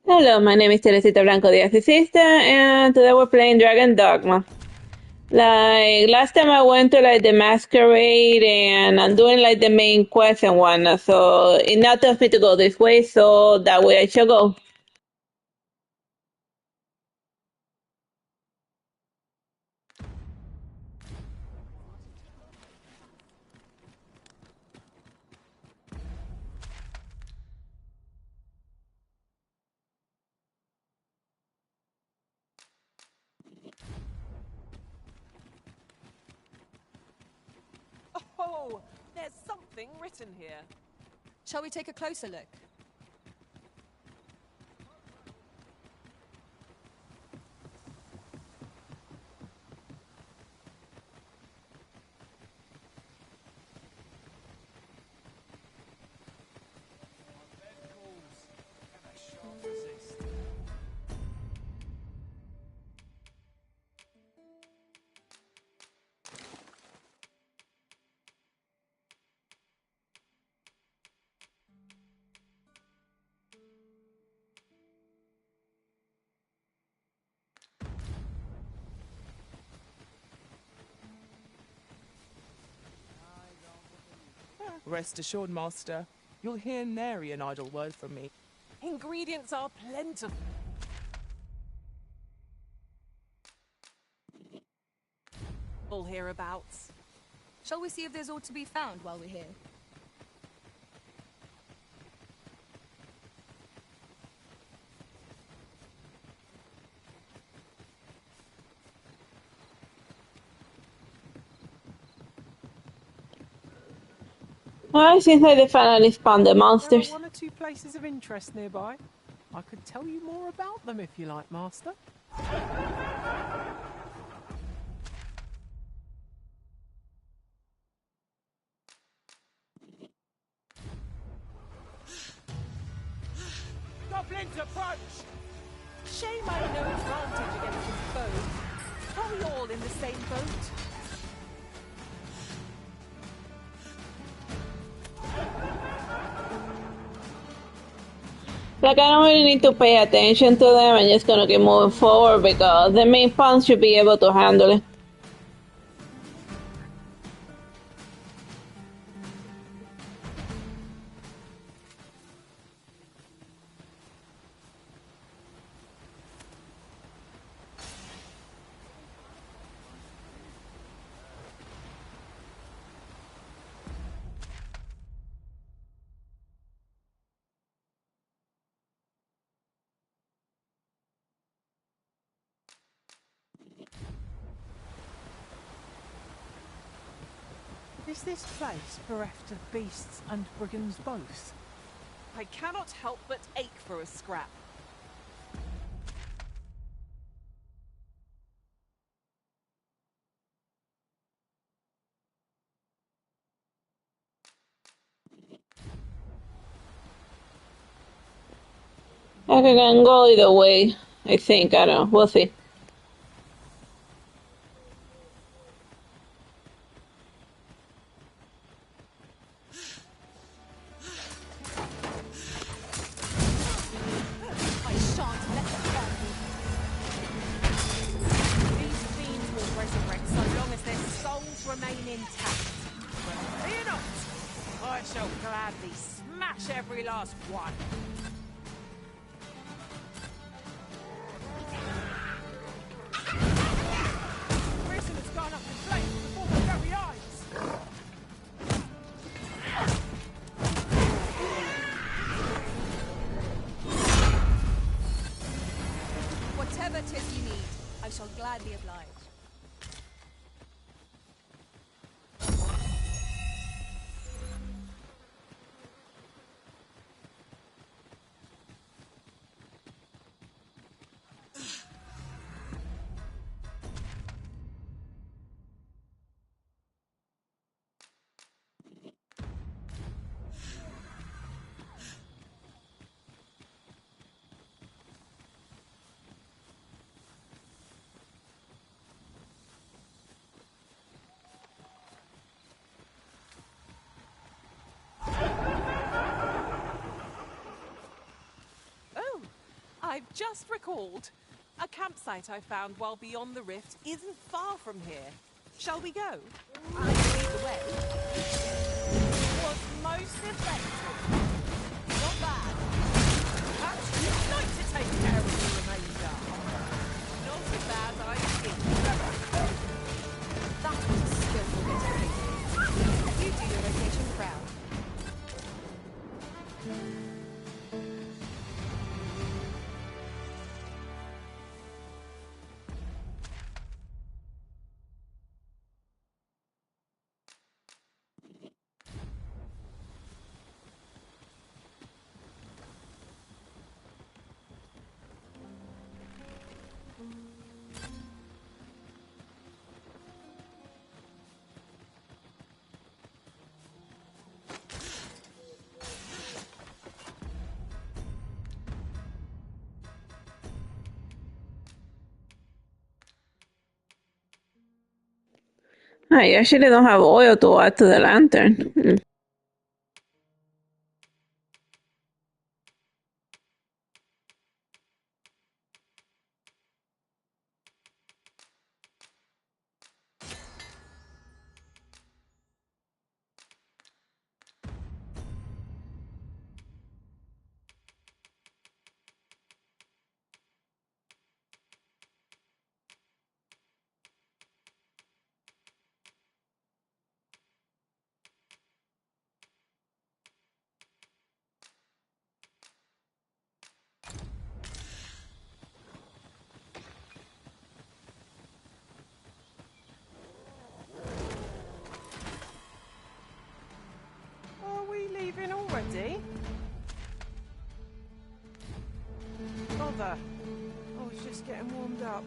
Hello, my name is Teresita Blanco Diaz, sister, and today we're playing Dragon Dogma. Like, last time I went to, like, the masquerade, and I'm doing, like, the main quest and whatnot, so it now tells me to go this way, so that way I shall go. Oh, there's something written here. Shall we take a closer look? Rest assured, Master, you'll hear nary an idle word from me. Ingredients are plentiful. Hereabouts. Shall we see if there's aught to be found while we're here? Well, it seems like they finally spawned the monsters. There are one or two places of interest nearby. I could tell you more about them if you like, Master. Goblins approach! Shame I have no advantage against his foes. Are we all in the same boat? Like, I don't really need to pay attention to them, I'm just gonna keep moving forward because the main pawns should be able to handle it. Is this place bereft of beasts and brigands both? I cannot help but ache for a scrap. I can go either way, I think, I don't know, we'll see. I shan't let them harm me. These fiends will resurrect so long as their souls remain intact. But fear not! I shall gladly smash every last one. Arisen has gone up in flames before my very eyes. Whatever 'tis you need, I shall gladly oblige. I've just recalled. A campsite I found while beyond the rift isn't far from here. Shall we go? I lead the way. Was most effective. Not bad. Perhaps you'd like to take care of the remainder. Not as bad as I think. That was a skillful bit of reading. You do your rotation proud. I actually don't have oil to add to the lantern. Are we leaving already? Bother. I was just getting warmed up.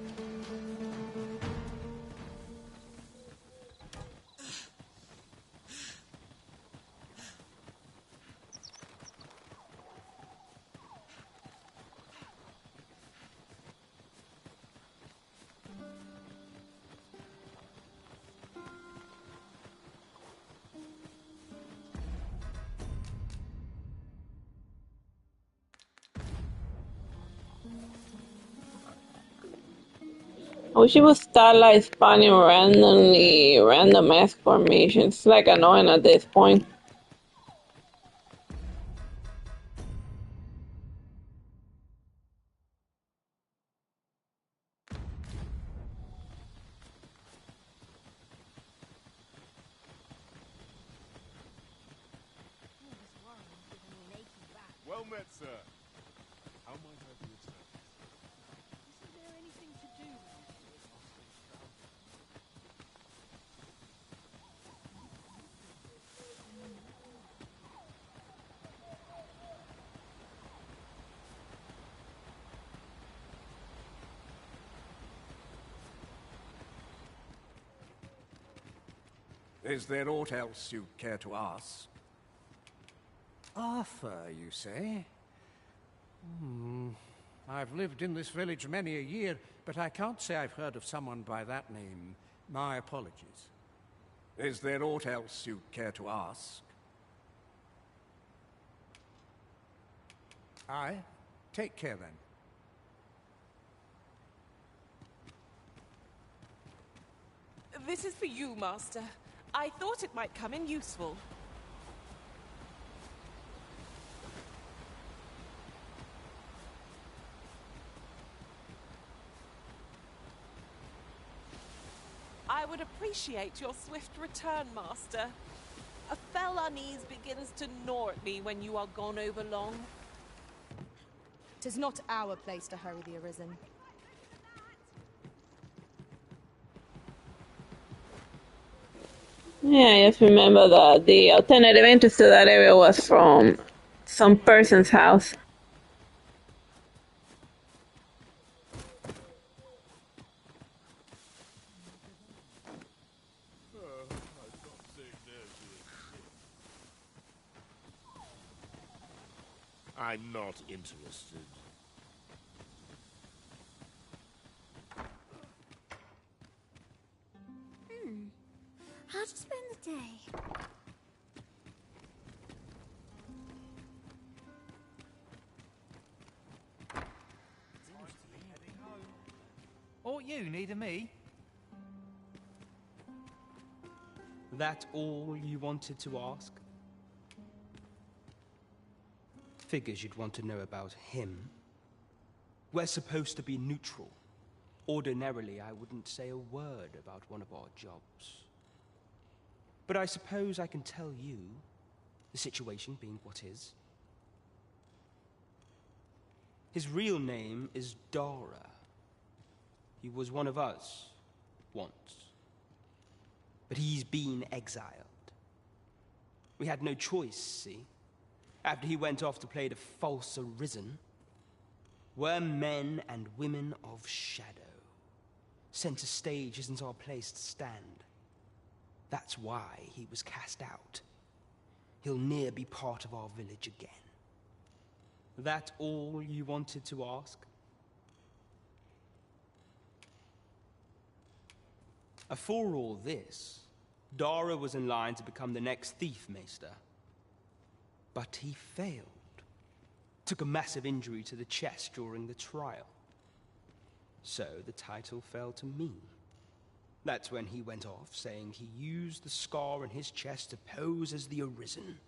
I wish it would start like spawning randomly, random mask formations. It's like annoying at this point. Well met, sir. How might I be of service? Isn't there anything to do around here? Is there aught else you care to ask? Arthur, you say? I've lived in this village many a year, but I can't say I've heard of someone by that name. My apologies. Is there aught else you care to ask? Aye. Take care, then. This is for you, Master. I thought it might come in useful. I would appreciate your swift return, Master. A fell unease begins to gnaw at me when you are gone over long. 'Tis not our place to hurry the Arisen. Yeah, I just remember that the alternative entrance to that area was from some person's house. I'm not interested. How to spend the day? be to me. That all you wanted to ask? Figures you'd want to know about him. We're supposed to be neutral. Ordinarily, I wouldn't say a word about one of our jobs. But I suppose I can tell you, the situation being what is. His real name is Dara. He was one of us, once. But he's been exiled. We had no choice, see? After he went off to play the false Arisen, we're men and women of shadow. Center stage isn't our place to stand. That's why he was cast out. He'll ne'er be part of our village again. That all you wanted to ask? For all this, Dara was in line to become the next thief maester. But he failed. Took a massive injury to the chest during the trial. So the title fell to me. That's when he went off, saying he used the scar on his chest to pose as the Arisen.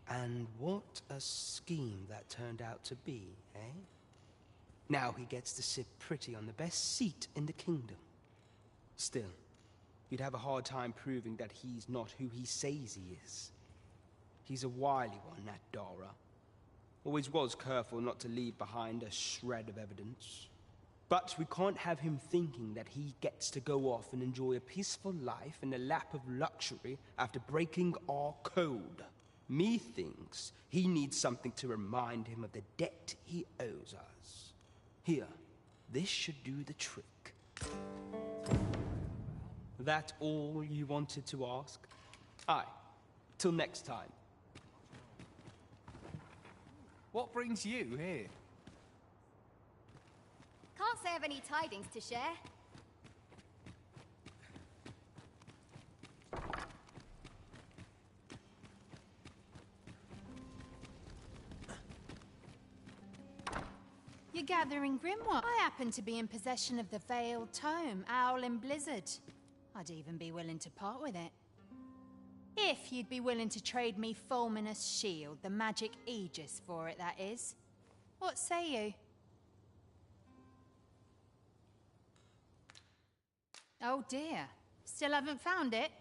And what a scheme that turned out to be, eh? Now he gets to sit pretty on the best seat in the kingdom. Still, you'd have a hard time proving that he's not who he says he is. He's a wily one, that Dara. Always was careful not to leave behind a shred of evidence. But we can't have him thinking that he gets to go off and enjoy a peaceful life in a lap of luxury after breaking our code. Methinks he needs something to remind him of the debt he owes us. Here, this should do the trick. That all you wanted to ask? Aye. Till next time. What brings you here? Can't say I've any tidings to share. You're gathering grimoire. I happen to be in possession of the Veiled Tome, Owl in Blizzard. I'd even be willing to part with it. If you'd be willing to trade me Fulminous Shield, the magic Aegis for it, that is. What say you? Oh dear. Still haven't found it?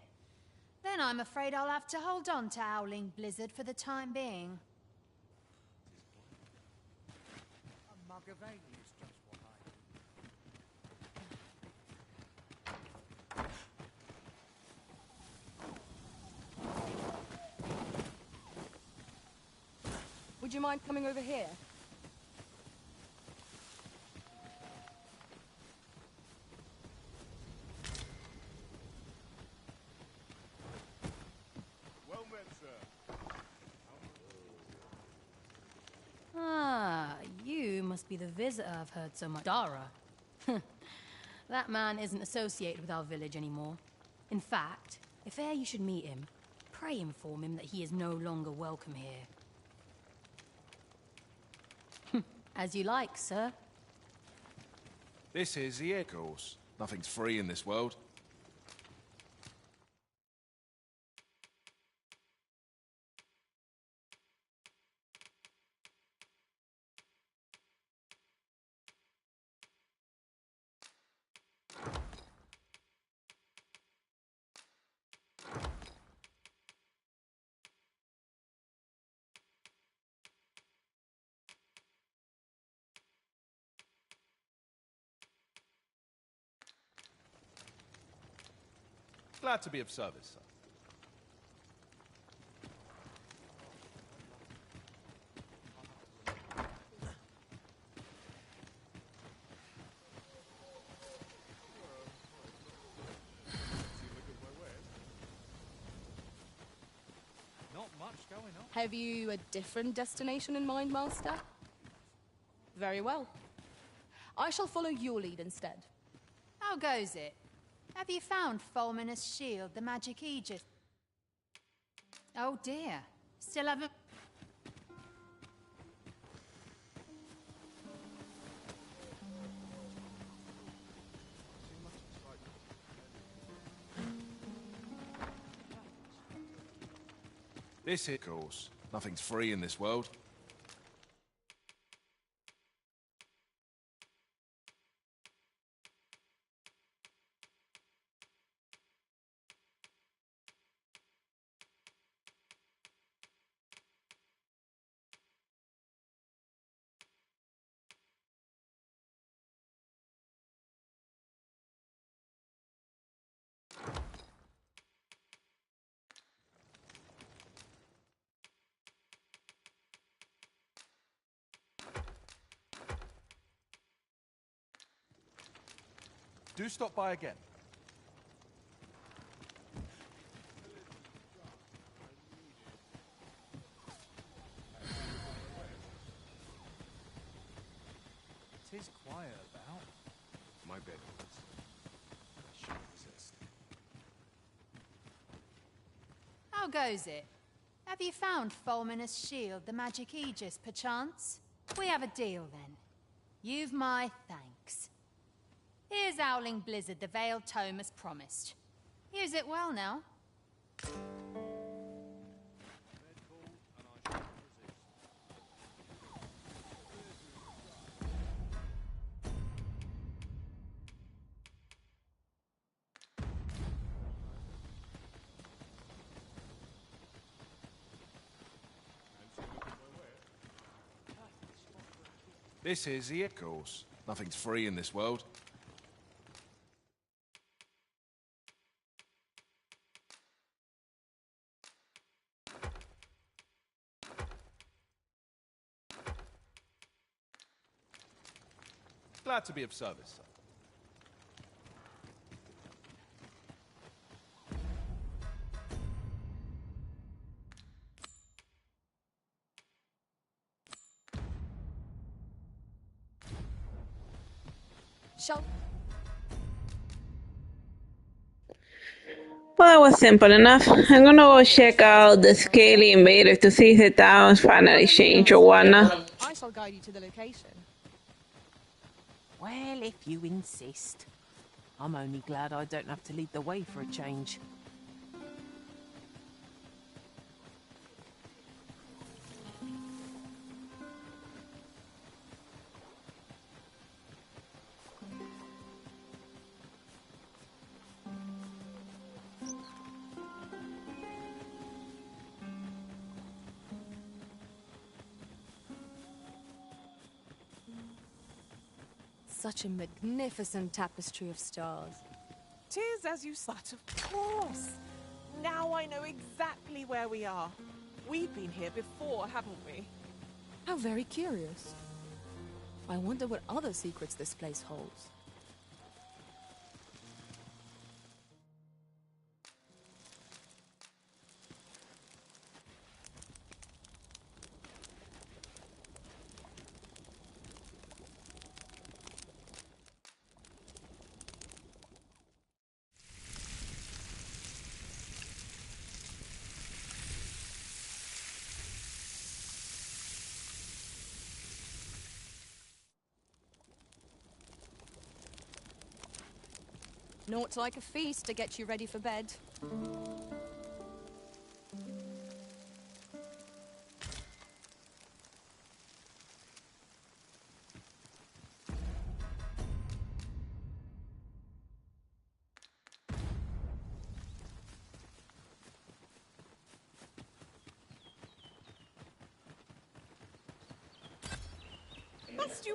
Then I'm afraid I'll have to hold on to Owling Blizzard for the time being. A mug of ale is just what Would you mind coming over here? Well met, sir. Ah, you must be the visitor I've heard so much. Dara. That man isn't associated with our village anymore. In fact, if e'er you should meet him, pray inform him that he is no longer welcome here. As you like, sir. This is the air course. Nothing's free in this world. Glad to be of service, sir. Not much going on. Have you a different destination in mind, Master? Very well. I shall follow your lead instead. How goes it? Have you found Fulminous Shield, the magic Aegis? Oh dear. Still haven't... This is, of course. Nothing's free in this world. Do stop by again. It is quiet about. My bed was. I should resist. How goes it? Have you found Fulminous Shield, the magic Aegis, perchance? We have a deal, then. You've my thanks. Here's Owling Blizzard, the Veiled Tome as promised. Use it well now. This is the course. Nothing's free in this world. Glad to be of service, sir. Shall... Well, that was simple enough. I'm gonna go check out the Scaly Invaders to see if the towns finally changed or whatnot. I shall guide you to the location. Well, if you insist. I'm only glad I don't have to lead the way for a change. Such a magnificent tapestry of stars. 'Tis as you thought, of course. Now I know exactly where we are. We've been here before, haven't we? How very curious. I wonder what other secrets this place holds. Naught like a feast to get you ready for bed.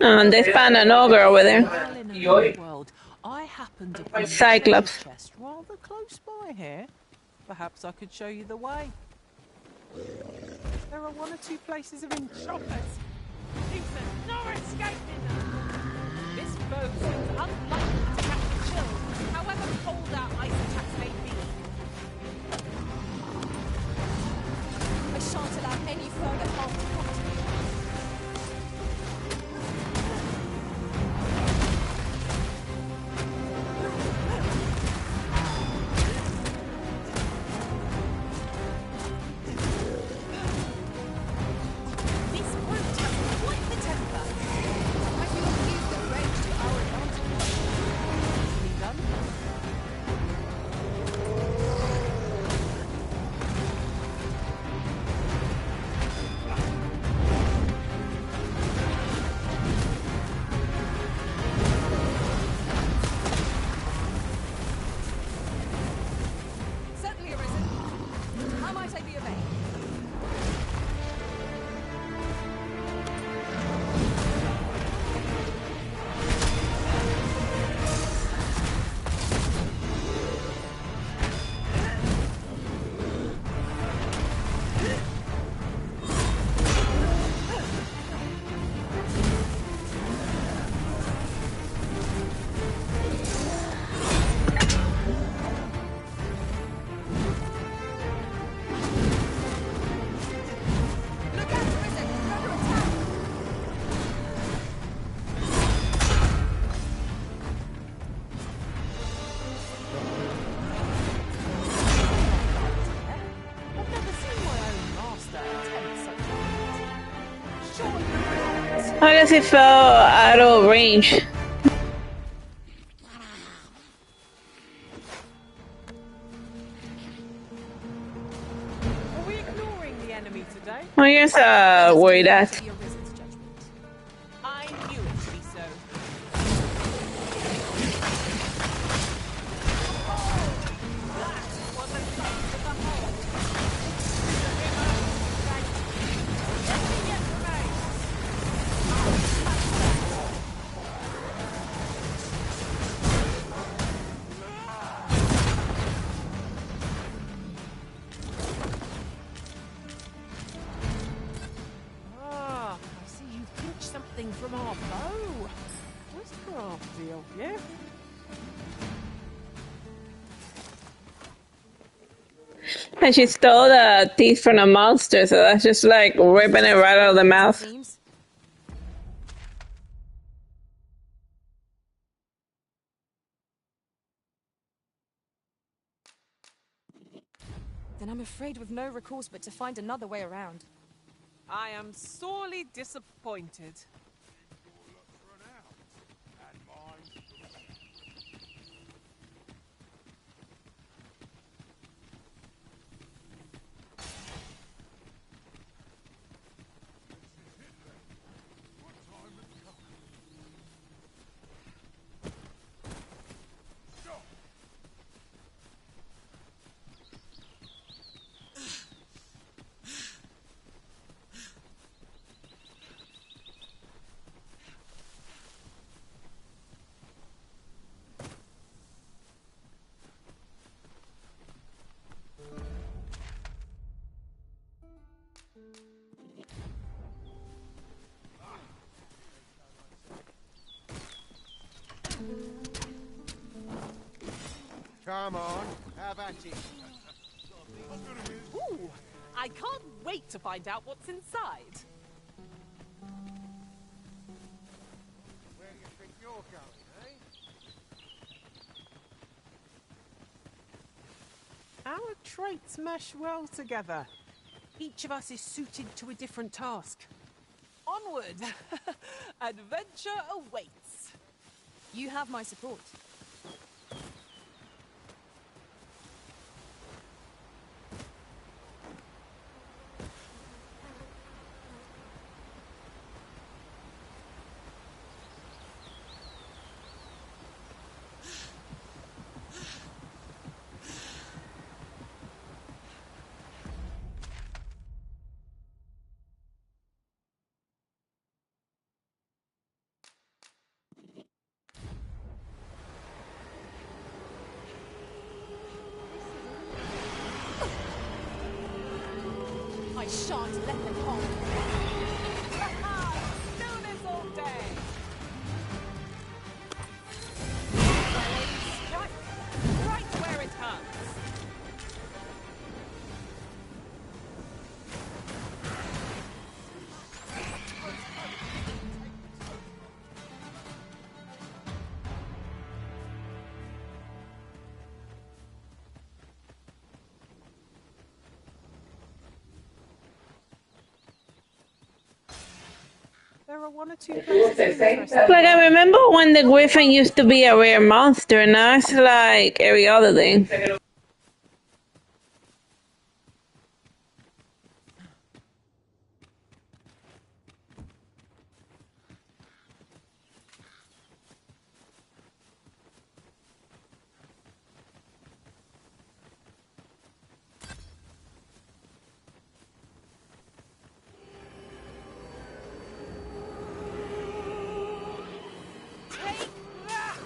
They found an ogre over there. World. I happen to be Cyclops. chest rather close by here. Perhaps I could show you the way. There are one or two places of interest. Shoppers! There's no escaping them! This boat seems unlikely to catch a chill, however cold our ice attacks may be. I shan't allow any further harm to come to you. This brute has quite the temper. I do not use their rage to our advantage. guess it fell out of range. Are we ignoring the enemy today? I guess worry that. The Arisen's judgment. I knew it to be so. Ah, I see you pinched something from our bow. What's crafty of you? And she stole the teeth from a monster, so that's just like ripping it right out of the mouth. Seems. Then I'm afraid we've no recourse but to find another way around. I am sorely disappointed. Come on, have at it. Ooh, I can't wait to find out what's inside. Where do you think you're going, eh? Our traits mesh well together. Each of us is suited to a different task. Onward! Adventure awaits. You have my support. I shan't let them harm me. Do this all day. Strike right where it hurts. There are one or two places interesting. Like, I remember when the griffin used to be a rare monster, and now it's like every other thing. Take that!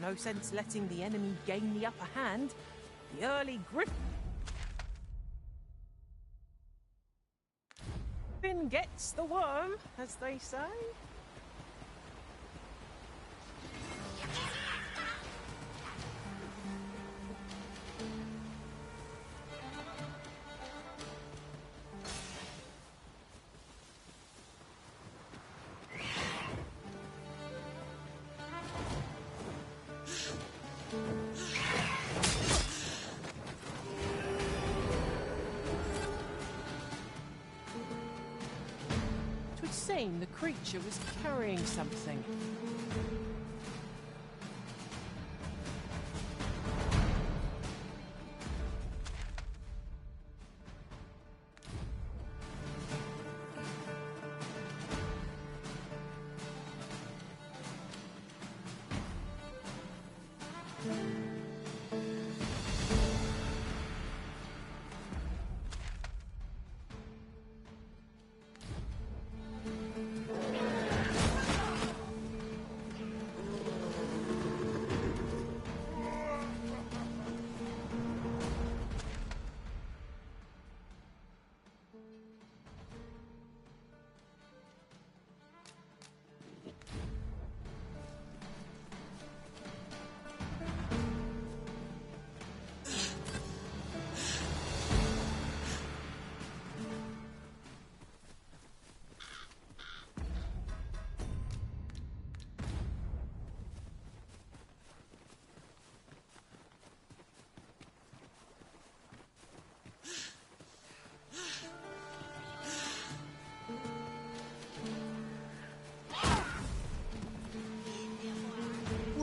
No sense letting the enemy gain the upper hand. The early grip gets the worm, as they say. The creature was carrying something.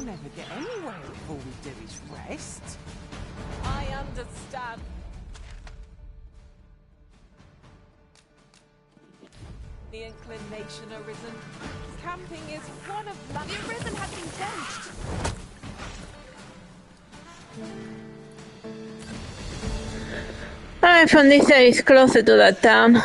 Never get anywhere if all we do is rest. I understand. The inclination, Arisen. Camping is one of London. The Arisen has been benched. Alright, from this side is closer to that town.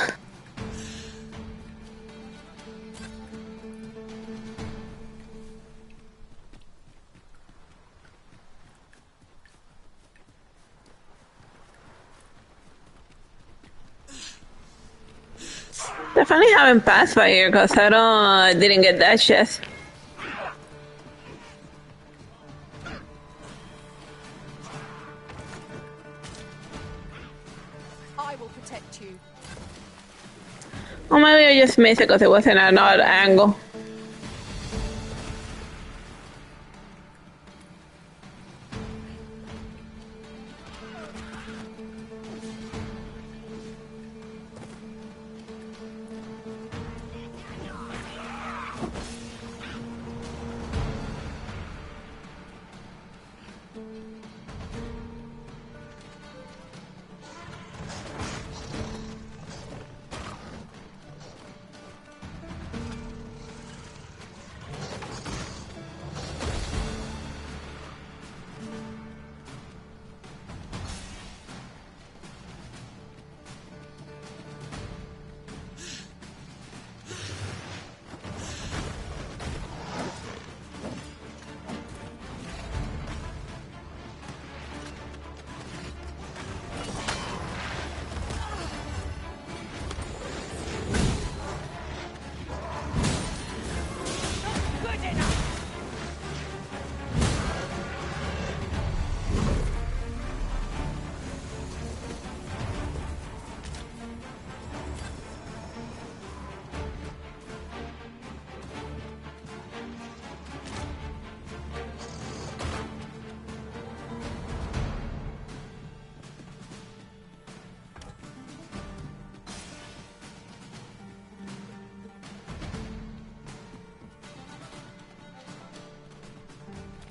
Definitely haven't passed by here because I didn't get that chest. I will protect you. Or maybe I just missed it because it was in another angle.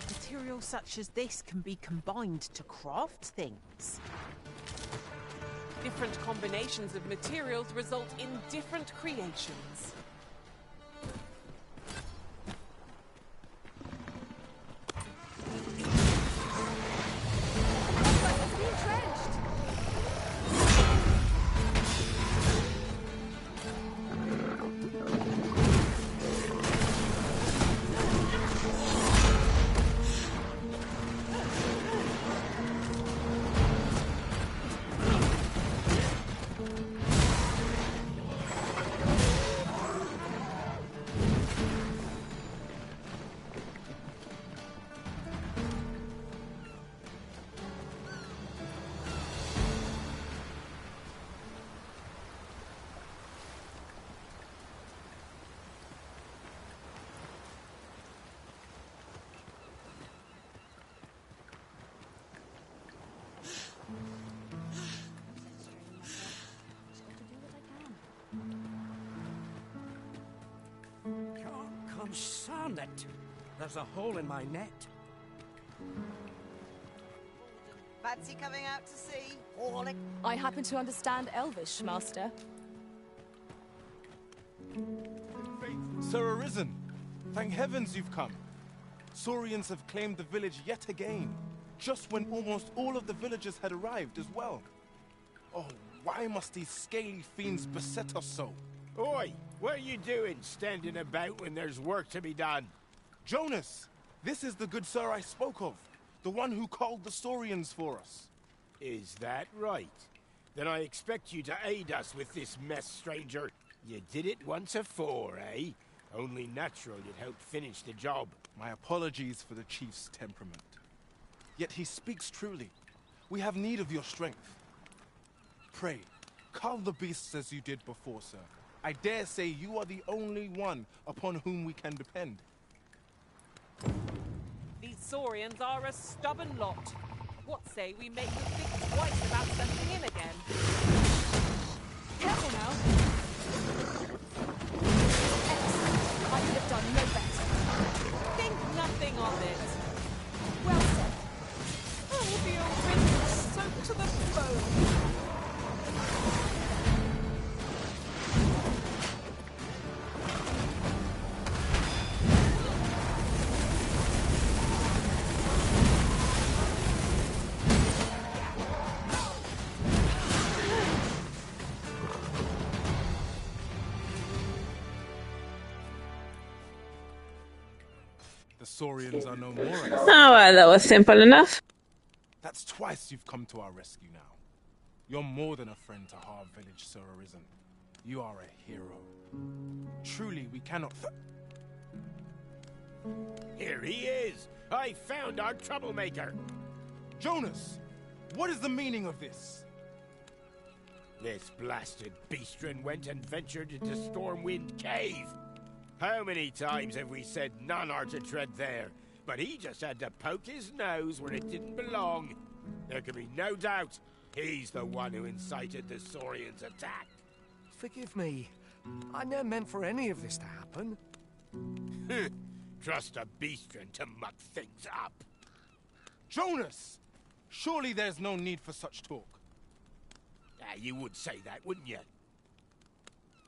Materials such as this can be combined to craft things. Different combinations of materials result in different creations. Consarnate! There's a hole in my net. Fancy coming out to sea? Orlick. I happen to understand Elvish, Master. Sir Arisen, thank heavens you've come. Saurians have claimed the village yet again, just when almost all of the villagers had arrived as well. Oh, why must these scaly fiends beset us so? Oi! What are you doing, standing about when there's work to be done? Jonas, this is the good sir I spoke of, the one who called the Saurians for us. Is that right? Then I expect you to aid us with this mess, stranger. You did it once afore, eh? Only natural you'd help finish the job. My apologies for the chief's temperament. Yet he speaks truly. We have need of your strength. Pray, cull the beasts as you did before, sir. I dare say you are the only one upon whom we can depend. These Saurians are a stubborn lot. What say we make them think twice about stepping in again? Careful now. Excellent. I could have done no better. Think nothing of it. Well said. Oh, the old soaked to the bone. The Saurians are no more. Oh, well, that was simple enough. That's twice you've come to our rescue now. You're more than a friend to Harv Village, Sir Arisen. You are a hero. Truly, we cannot... Here he is! I found our troublemaker! Jonas! What is the meaning of this? This blasted beastren went and ventured into Stormwind Cave. How many times have we said none are to tread there? But he just had to poke his nose where it didn't belong. There can be no doubt he's the one who incited the Saurians' attack. Forgive me. I never meant for any of this to happen. Trust a beastren to muck things up. Jonas! Surely there's no need for such talk. You would say that, wouldn't you?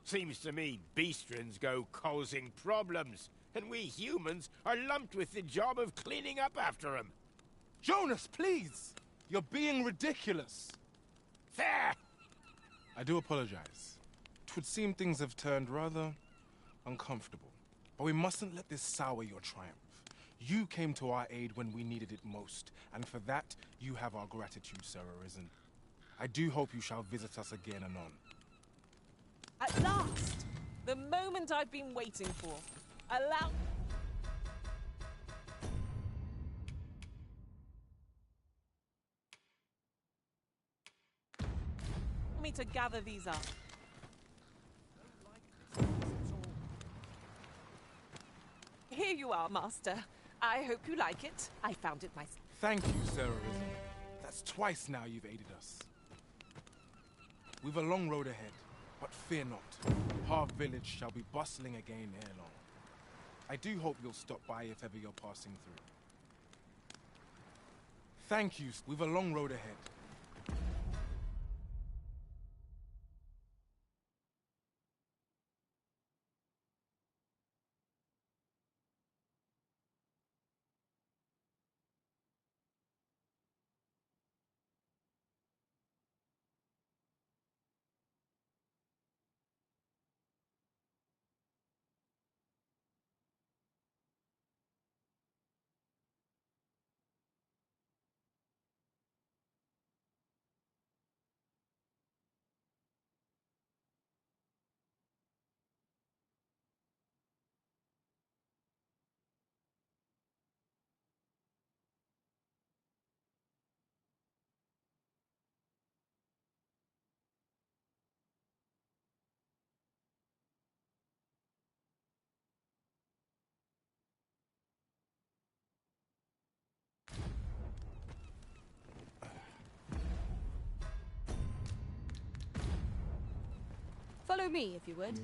Seems to me beastrens go causing problems, and we humans are lumped with the job of cleaning up after them. Jonas, please! You're being ridiculous. There! I do apologize. 'Twould seem things have turned rather uncomfortable. But we mustn't let this sour your triumph. You came to our aid when we needed it most, and for that, you have our gratitude, Sir Arisen. I do hope you shall visit us again anon. At last! The moment I've been waiting for. Allow me to gather these up. Here you are, Master. I hope you like it. I found it myself. Thank you, Sir Arisen. That's twice now you've aided us. We've a long road ahead, but fear not. Harv Village shall be bustling again ere long. I do hope you'll stop by if ever you're passing through. Thank you. We've a long road ahead. Follow me, if you would.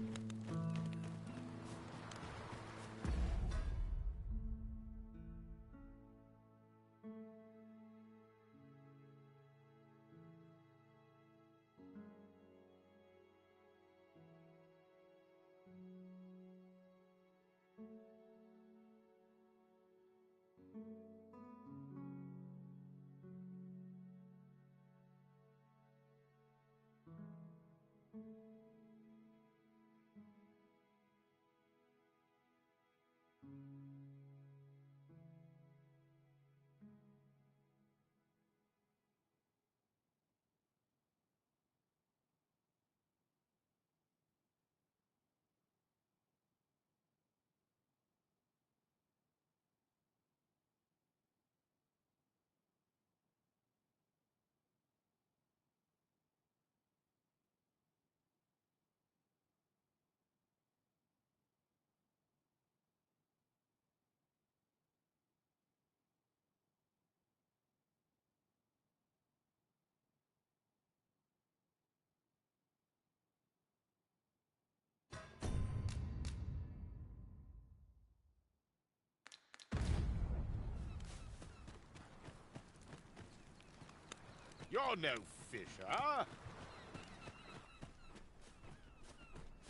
You're no fisher.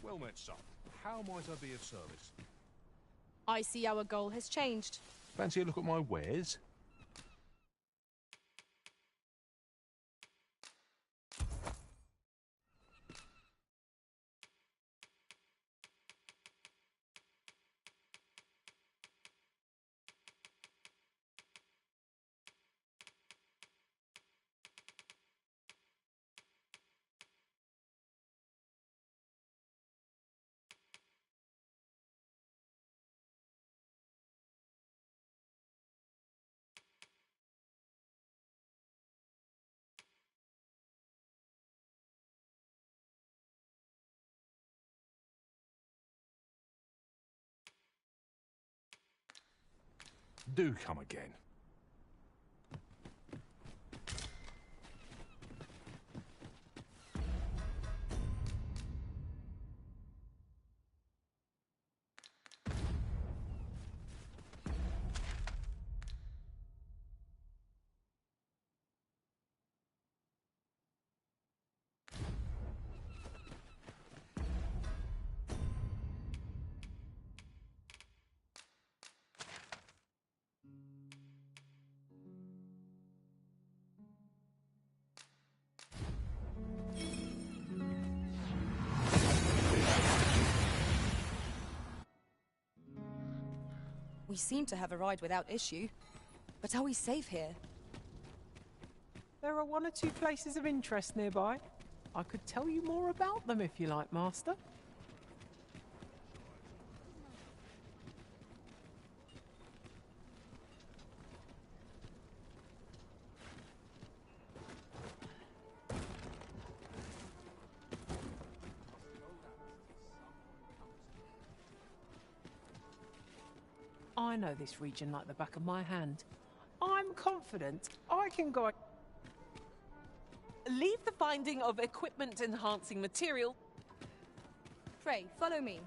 Well met, son. How might I be of service? I see our goal has changed. Fancy a look at my wares? Do come again. We seem to have arrived without issue. But are we safe here? There are one or two places of interest nearby. I could tell you more about them if you like, Master. I know this region like the back of my hand. I'm confident I can go... Leave the finding of equipment-enhancing material... Pray, follow me.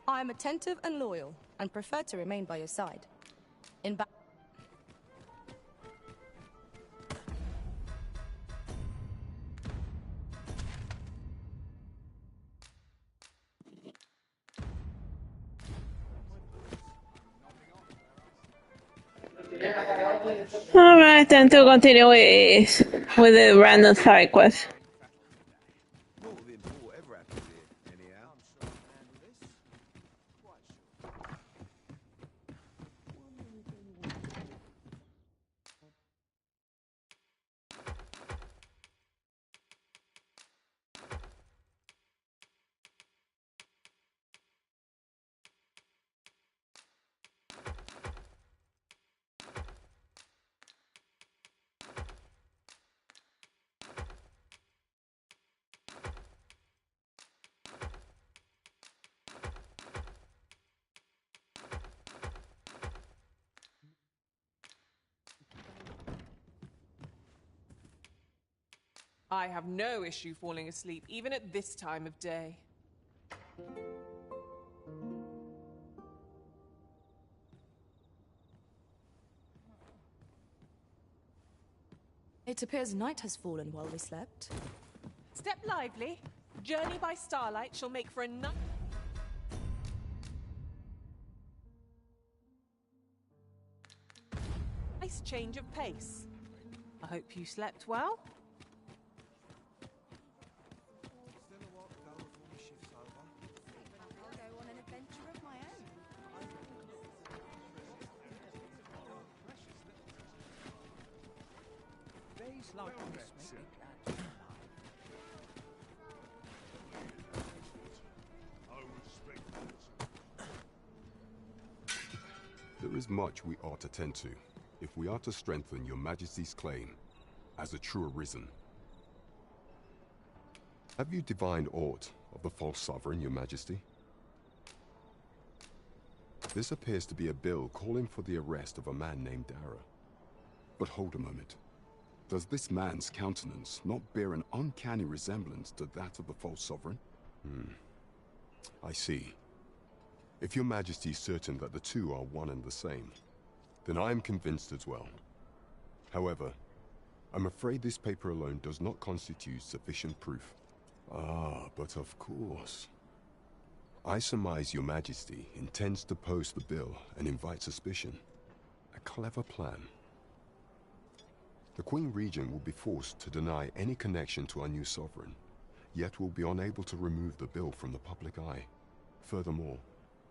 I am attentive and loyal, and prefer to remain by your side. Alright, then to continue with the random side quest. I have no issue falling asleep, even at this time of day. It appears night has fallen while we slept. Step lively. Journey by starlight shall make for a night... nice change of pace. I hope you slept well. I'll go on an adventure of my own. Days like this make me glad to be alive. There is much we ought to tend to, if we are to strengthen your Majesty's claim as a true Arisen. Have you divined aught of the false sovereign, your Majesty? This appears to be a bill calling for the arrest of a man named Dara. But hold a moment. Does this man's countenance not bear an uncanny resemblance to that of the false sovereign? I see. If your Majesty is certain that the two are one and the same, then I am convinced as well. However, I'm afraid this paper alone does not constitute sufficient proof. Ah, but of course. I surmise your Majesty intends to post the bill and invite suspicion. A clever plan. The Queen Regent will be forced to deny any connection to our new sovereign, yet will be unable to remove the bill from the public eye. Furthermore,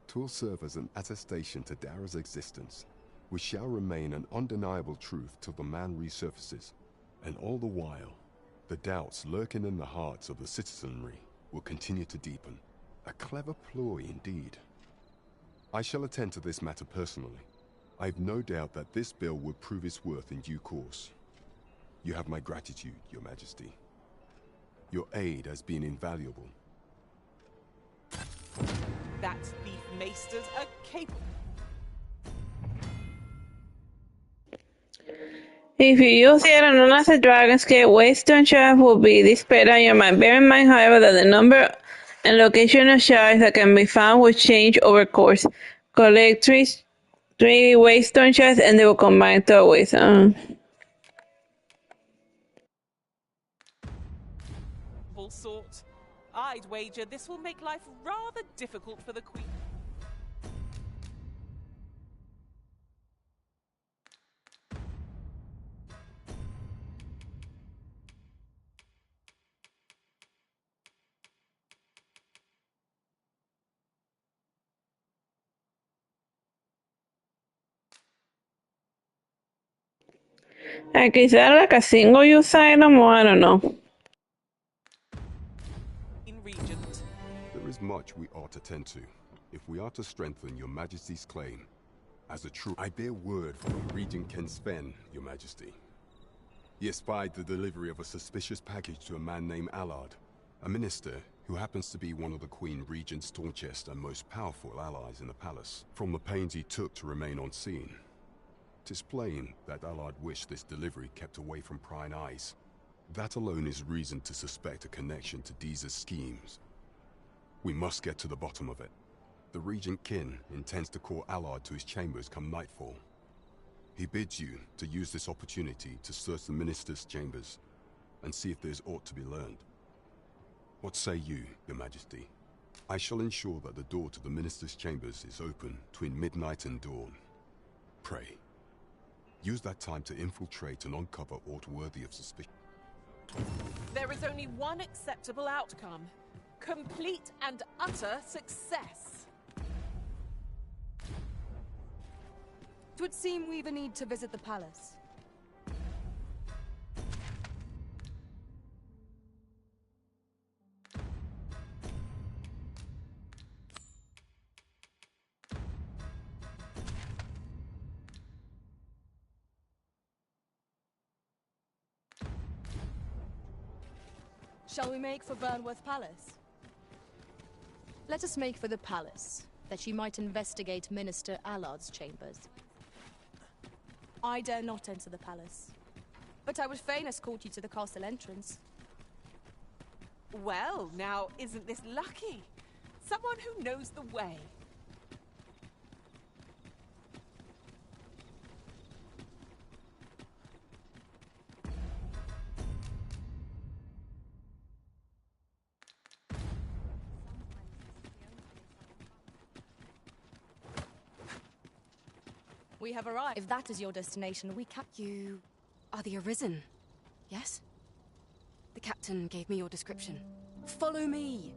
'twill serve as an attestation to Dara's existence, which shall remain an undeniable truth till the man resurfaces. And all the while, the doubts lurking in the hearts of the citizenry will continue to deepen. A clever ploy indeed. I shall attend to this matter personally. I have no doubt that this bill will prove its worth in due course. You have my gratitude, your Majesty. Your aid has been invaluable. That thief maesters are capable. If you use the Aeronaut Dragonscape, Waystone Shaft will be displayed on your map. Bear in mind, however, that the number and location of shards that can be found will change over course. Collect three Waystone Shafts and they will combine to a Waystone. Sort. I'd wager this will make life rather difficult for the Queen. Like, is that like a single use item or I don't know? There is much we ought to tend to, if we are to strengthen your Majesty's claim as a true... I bear word from Regent Ken Sven, your Majesty. He espied the delivery of a suspicious package to a man named Allard, a minister who happens to be one of the Queen Regent's staunchest and most powerful allies in the palace. From the pains he took to remain unseen, 'tis plain that Allard wished this delivery kept away from prying eyes. That alone is reason to suspect a connection to Deeza's schemes. We must get to the bottom of it. The Regent Kin intends to call Allard to his chambers come nightfall. He bids you to use this opportunity to search the minister's chambers and see if there's aught to be learned. What say you, your Majesty? I shall ensure that the door to the minister's chambers is open between midnight and dawn. Pray, use that time to infiltrate and uncover aught worthy of suspicion. There is only one acceptable outcome. Complete and utter success. 'Twould seem we've a need to visit the palace. Shall we make for Burnworth Palace? Let us make for the palace, that she might investigate Minister Allard's chambers. I dare not enter the palace, but I would fain escort you to the castle entrance. Well, now, isn't this lucky? Someone who knows the way. We have arrived. If that is your destination, we can... You are the Arisen, yes? The captain gave me your description. Follow me!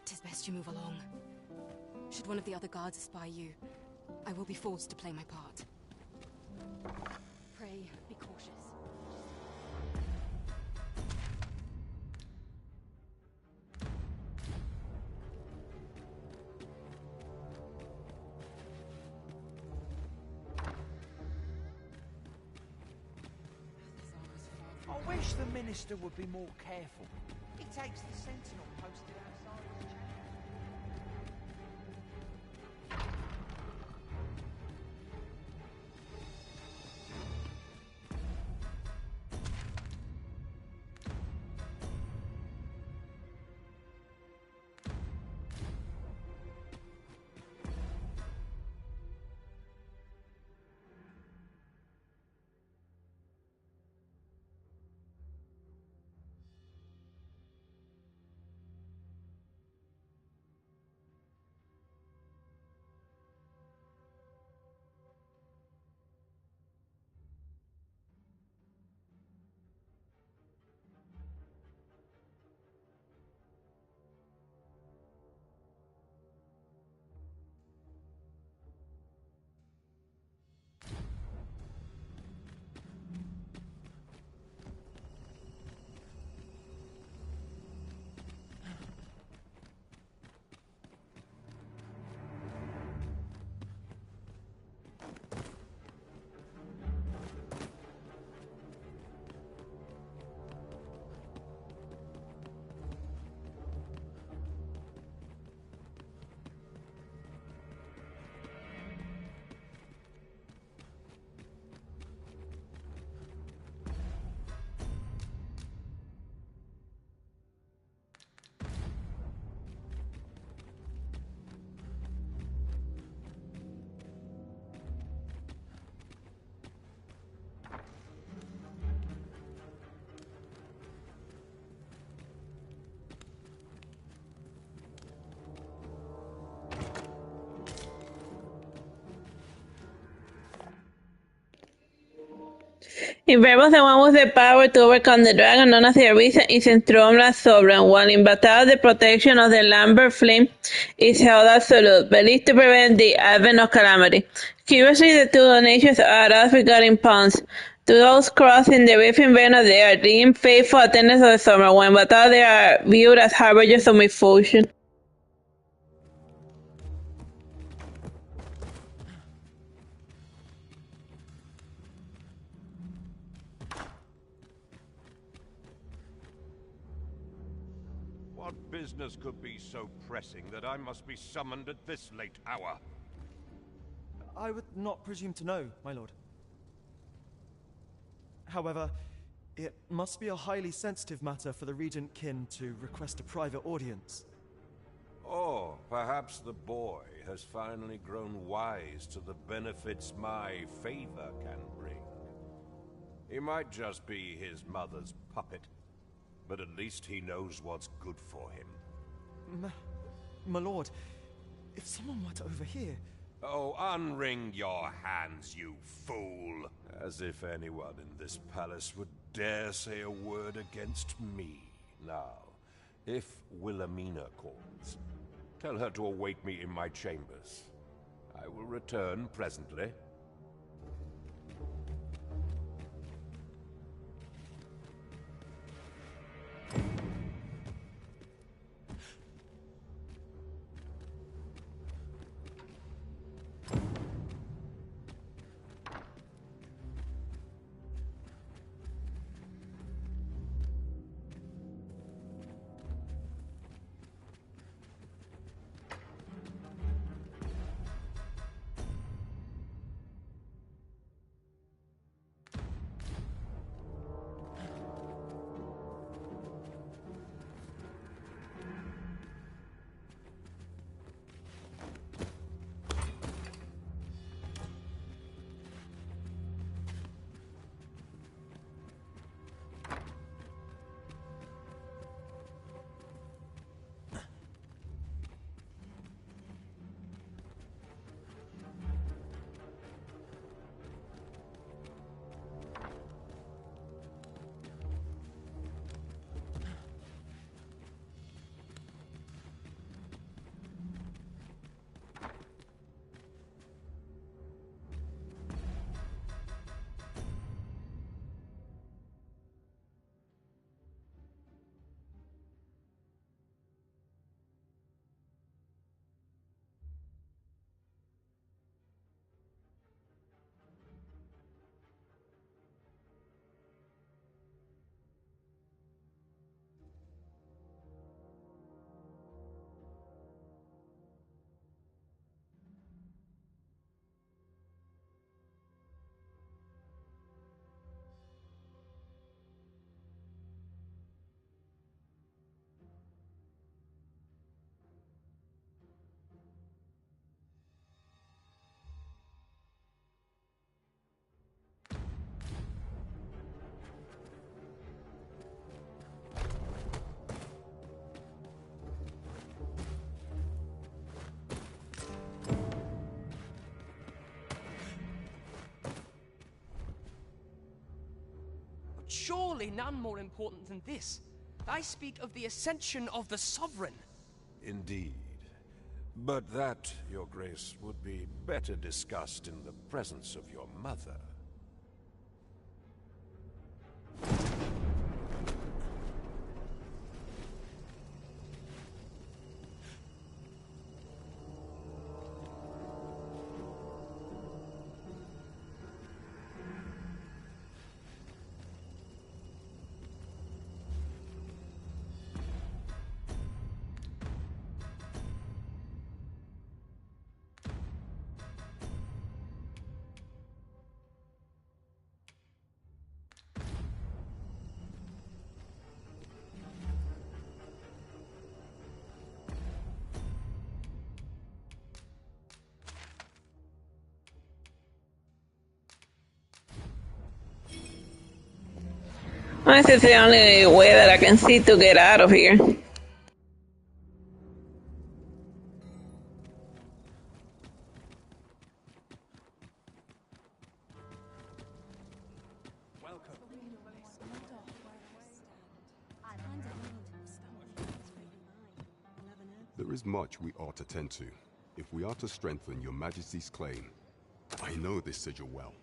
Tis best you move along. Should one of the other guards espy you, I will be forced to play my part. Pray, be cautious. I wish the minister would be more careful. He takes the sentinel posted outside his chamber. If Ver was the one with the power to overcome the dragon known as the Arisen, is enthroned as sovereign, while in battle the protection of the Lambert flame is held absolute, believed to prevent the advent of calamity. Curiously, the two nations are at odds regarding pawns. To those crossing the rift in Vena, they are deemed faithful attendants of the summer. When in battle, they are viewed as harbingers of misfortune. What business could be so pressing that I must be summoned at this late hour? I would not presume to know, my lord. However, it must be a highly sensitive matter for the Regent Kin to request a private audience. Or perhaps the boy has finally grown wise to the benefits my favor can bring. He might just be his mother's puppet, but at least he knows what's good for him. My lord, if someone were to overhear... Oh, unwring your hands, you fool! As if anyone in this palace would dare say a word against me. Now, if Wilhelmina calls, tell her to await me in my chambers. I will return presently. surely none more important than this. I speak of the ascension of the Sovereign. Indeed. But that, Your Grace, would be better discussed in the presence of your mother. This is the only way that I can see to get out of here. There is much we ought to tend to, if we are to strengthen your Majesty's claim. I know this sigil well.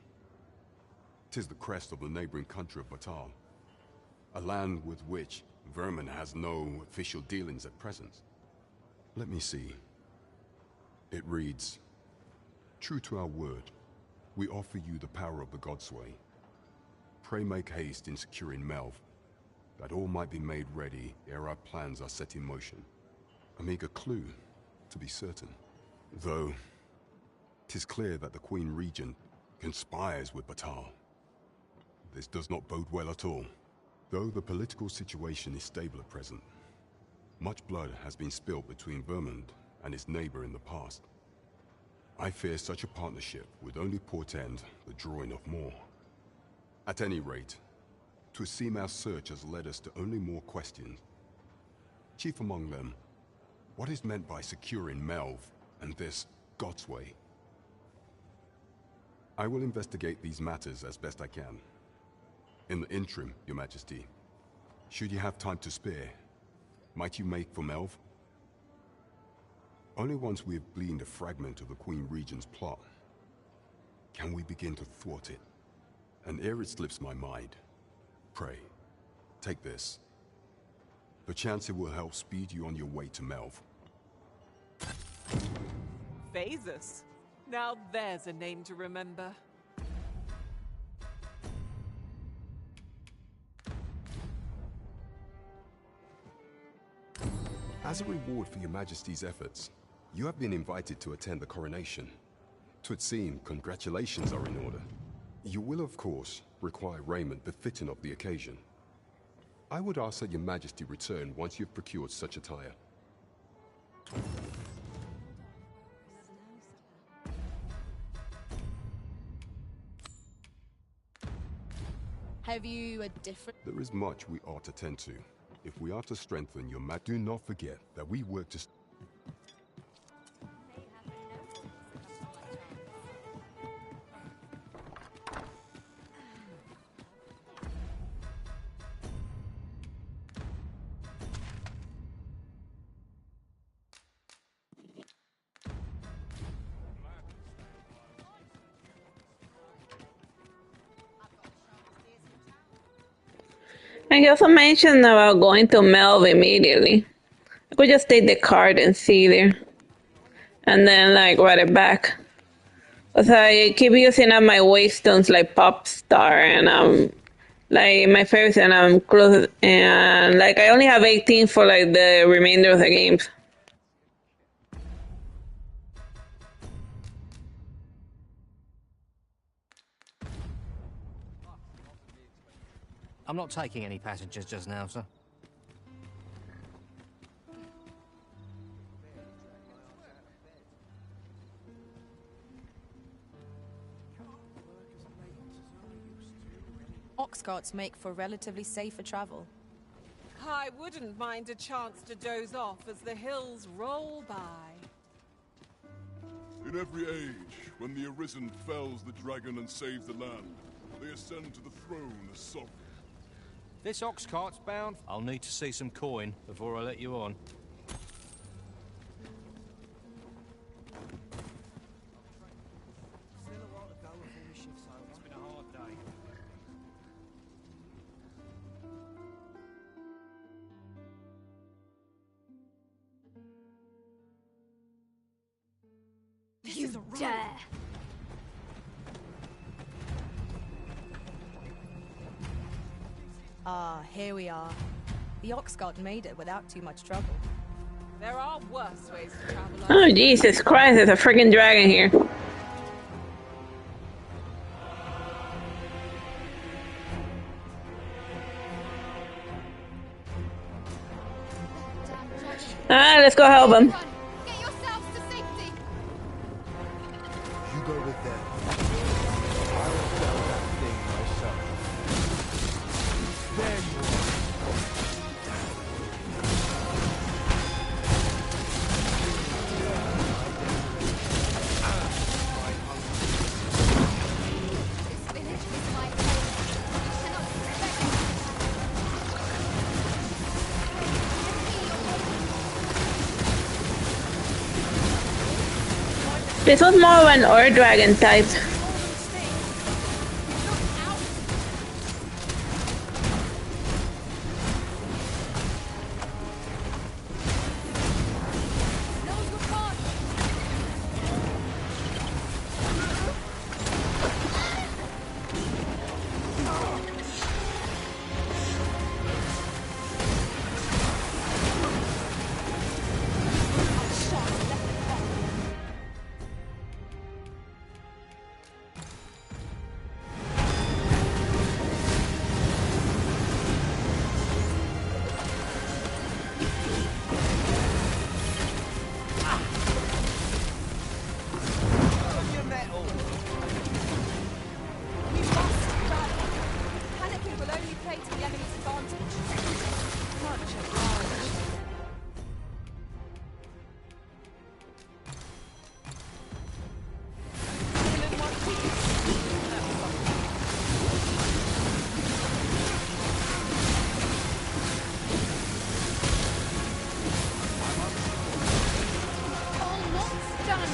'Tis the crest of the neighboring country of Batal, a land with which Vermin has no official dealings at present. Let me see. It reads, "True to our word, we offer you the power of the Godsway. Pray make haste in securing Melve, that all might be made ready ere our plans are set in motion." A meager clue, to be certain. Though, 'tis clear that the Queen Regent conspires with Batal. This does not bode well at all. Though the political situation is stable at present, much blood has been spilled between Vermund and its neighbor in the past. I fear such a partnership would only portend the drawing of more. At any rate, 'twould seem our search has led us to only more questions. Chief among them, what is meant by securing Melve and this Godsway? I will investigate these matters as best I can. In the interim, Your Majesty, should you have time to spare, might you make for Melve? Only once we have gleaned a fragment of the Queen Regent's plot can we begin to thwart it. And ere it slips my mind, pray, take this. Perchance it will help speed you on your way to Melve. Phasus. Now there's a name to remember. As a reward for your Majesty's efforts, you have been invited to attend the coronation. 'Twould seem congratulations are in order. You will, of course, require raiment befitting of the occasion. I would ask that your Majesty return once you've procured such attire. Have you a different... There is much we ought to tend to. If we are to strengthen your do not forget that we work to... And he also mentioned about going to Melve immediately. I could just take the card and see there. And then, like, write it back. Because I keep using up my waystones like Pop Star, and like, my favorites, and I'm close. And, like, I only have 18 for, like, the remainder of the games. I'm not taking any passengers just now, sir. Ox carts make for relatively safer travel. I wouldn't mind a chance to doze off as the hills roll by. In every age, when the Arisen fells the dragon and saves the land, they ascend to the throne as sovereign. This ox cart's bound. I'll need to see some coin before I let you on. Still a while to go before the shift's over. It's been a hard day. You dare! Ah, here we are. The Oxguard made it without too much trouble. There are worse ways to travel. Oh, Jesus Christ, there's a freaking dragon here. Ah, let's go help him. Get yourselves to safety! You go with them. I will sell that thing myself. There you This village is my home. You cannot This was more of an Ur dragon type. Panicking will only play to the enemy's advantage. Much obliged. almost done!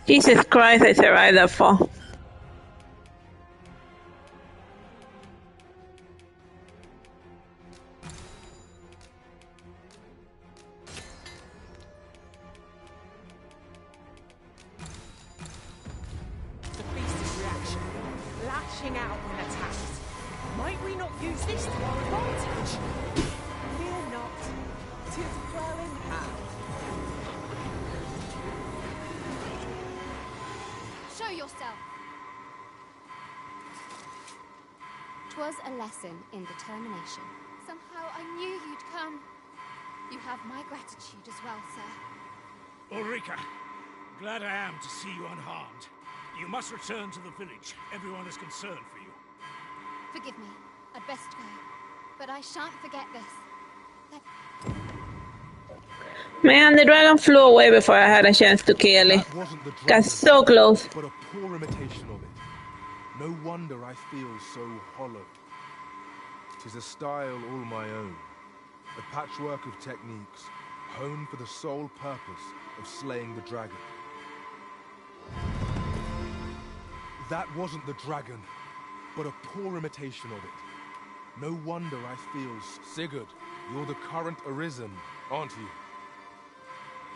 Jesus Christ, I survived that fall. The beast's reaction, lashing out when attacked. Might we not use this to our advantage? Fear not, 'tis well in hand. Show yourself! 'Twas a lesson in determination. Somehow I knew you'd come. You have my gratitude as well, sir. Ulrika, glad I am to see you unharmed. You must return to the village. Everyone is concerned for you. Forgive me. I'd best go. But I shan't forget this. Man, the dragon flew away before I had a chance to kill it. That wasn't the dragon, Got so close. but a poor imitation of it. No wonder I feel so hollow. 'Tis a style all my own. A patchwork of techniques, honed for the sole purpose of slaying the dragon. That wasn't the dragon, but a poor imitation of it. No wonder I feel... Sigurd, you're the current Arisen, aren't you?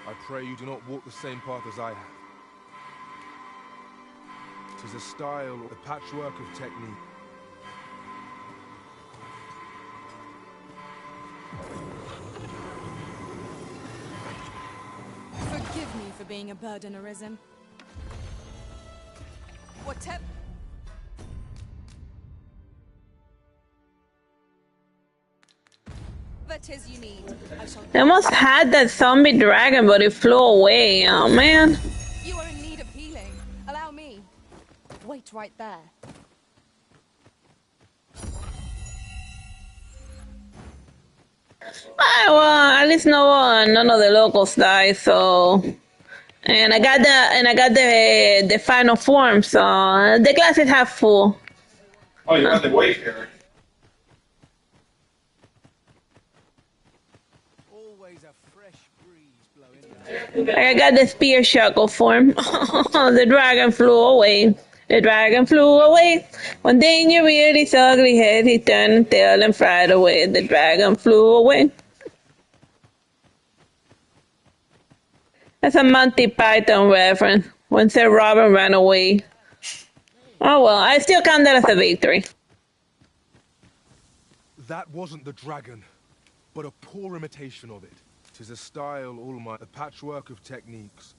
I pray you do not walk the same path as I have. 'Tis a style, a patchwork of technique. Forgive me for being a burden, Arisen. Whatever. Tis you need. I shall. They almost had that zombie dragon, but it flew away. Oh man. You are in need of healing. Allow me. Wait right there. Ah, well, at least none of the locals died. So, and I got the final form. So the glass is half full. Oh, you got the wayfarer. I got the spear shackle form. The dragon flew away. The dragon flew away. One day you reared his ugly head, he turned and tail and fried away. The dragon flew away. That's a Monty Python reference. When Sir Robin ran away. Oh well, I still count that as a victory. That wasn't the dragon, but a poor imitation of it. 'Tis a style all my... a patchwork of techniques.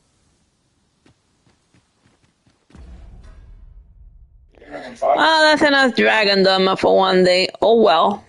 Oh, that's enough dragon Dogma for one day. Oh well.